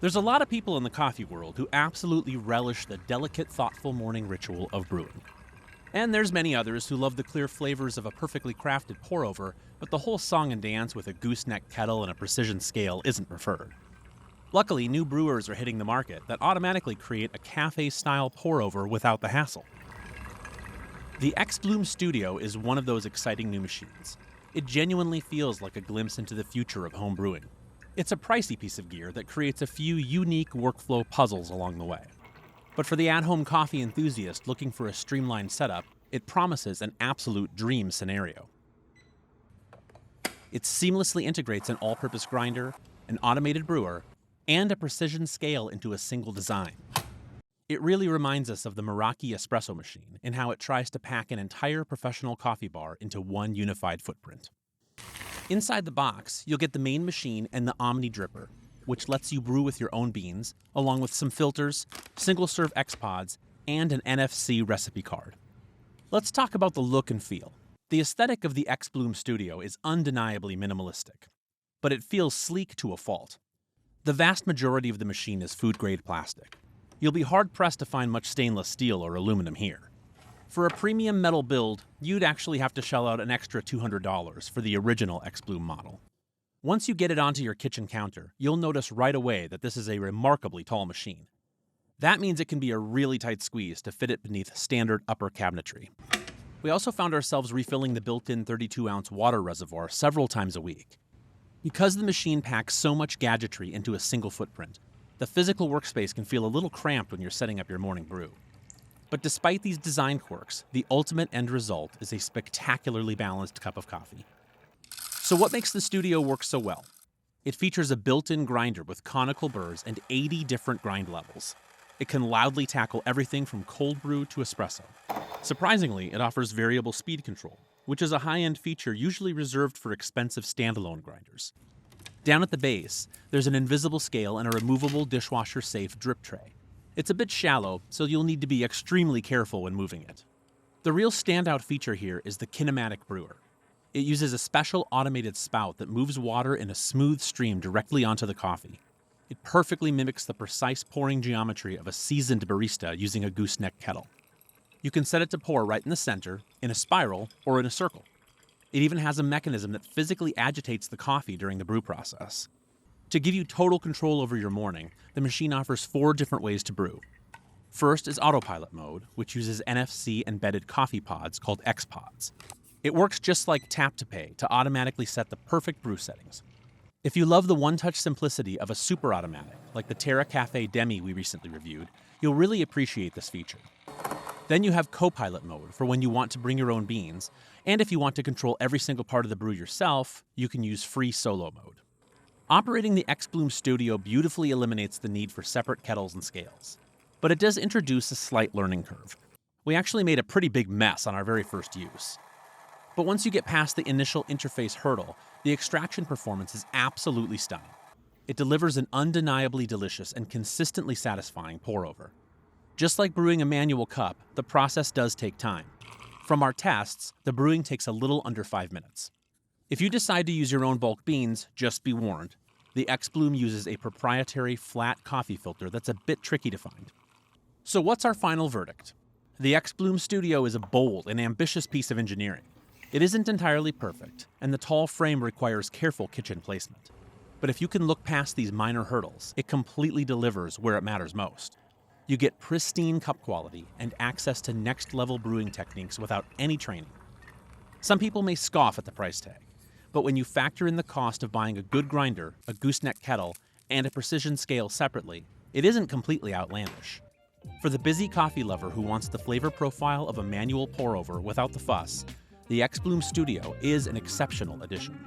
There's a lot of people in the coffee world who absolutely relish the delicate, thoughtful morning ritual of brewing. And there's many others who love the clear flavors of a perfectly crafted pour-over, but the whole song and dance with a gooseneck kettle and a precision scale isn't preferred. Luckily, new brewers are hitting the market that automatically create a cafe-style pour-over without the hassle. The xBloom Studio is one of those exciting new machines. It genuinely feels like a glimpse into the future of home brewing. It's a pricey piece of gear that creates a few unique workflow puzzles along the way. But for the at-home coffee enthusiast looking for a streamlined setup, it promises an absolute dream scenario. It seamlessly integrates an all-purpose grinder, an automated brewer, and a precision scale into a single design. It really reminds us of the Meraki espresso machine in how it tries to pack an entire professional coffee bar into one unified footprint. Inside the box, you'll get the main machine and the Omni Dripper, which lets you brew with your own beans, along with some filters, single-serve X-Pods, and an NFC recipe card. Let's talk about the look and feel. The aesthetic of the xBloom Studio is undeniably minimalistic, but it feels sleek to a fault. The vast majority of the machine is food-grade plastic. You'll be hard-pressed to find much stainless steel or aluminum here. For a premium metal build, you'd actually have to shell out an extra $200 for the original xBloom model. Once you get it onto your kitchen counter, you'll notice right away that this is a remarkably tall machine. That means it can be a really tight squeeze to fit it beneath standard upper cabinetry. We also found ourselves refilling the built-in 32-ounce water reservoir several times a week. Because the machine packs so much gadgetry into a single footprint, the physical workspace can feel a little cramped when you're setting up your morning brew. But despite these design quirks, the ultimate end result is a spectacularly balanced cup of coffee. So what makes the Studio work so well? It features a built-in grinder with conical burrs and 80 different grind levels. It can loudly tackle everything from cold brew to espresso. Surprisingly, it offers variable speed control, which is a high-end feature usually reserved for expensive standalone grinders. Down at the base, there's an invisible scale and a removable dishwasher-safe drip tray. It's a bit shallow, so you'll need to be extremely careful when moving it. The real standout feature here is the kinematic brewer. It uses a special automated spout that moves water in a smooth stream directly onto the coffee. It perfectly mimics the precise pouring geometry of a seasoned barista using a gooseneck kettle. You can set it to pour right in the center, in a spiral, or in a circle. It even has a mechanism that physically agitates the coffee during the brew process. To give you total control over your morning, the machine offers 4 different ways to brew. First is autopilot mode, which uses NFC-embedded coffee pods called X-Pods. It works just like Tap to Pay to automatically set the perfect brew settings. If you love the one-touch simplicity of a super automatic, like the Terra Cafe Demi we recently reviewed, you'll really appreciate this feature. Then you have Copilot mode for when you want to bring your own beans, and if you want to control every single part of the brew yourself, you can use Free Solo mode. Operating the xBloom Studio beautifully eliminates the need for separate kettles and scales. But it does introduce a slight learning curve. We actually made a pretty big mess on our very first use. But once you get past the initial interface hurdle, the extraction performance is absolutely stunning. It delivers an undeniably delicious and consistently satisfying pour-over. Just like brewing a manual cup, the process does take time. From our tests, the brewing takes a little under 5 minutes. If you decide to use your own bulk beans, just be warned. The xBloom uses a proprietary flat coffee filter that's a bit tricky to find. So what's our final verdict? The xBloom Studio is a bold and ambitious piece of engineering. It isn't entirely perfect, and the tall frame requires careful kitchen placement. But if you can look past these minor hurdles, it completely delivers where it matters most. You get pristine cup quality and access to next-level brewing techniques without any training. Some people may scoff at the price tag, but when you factor in the cost of buying a good grinder, a gooseneck kettle, and a precision scale separately, it isn't completely outlandish. For the busy coffee lover who wants the flavor profile of a manual pour-over without the fuss, the xBloom Studio is an exceptional addition.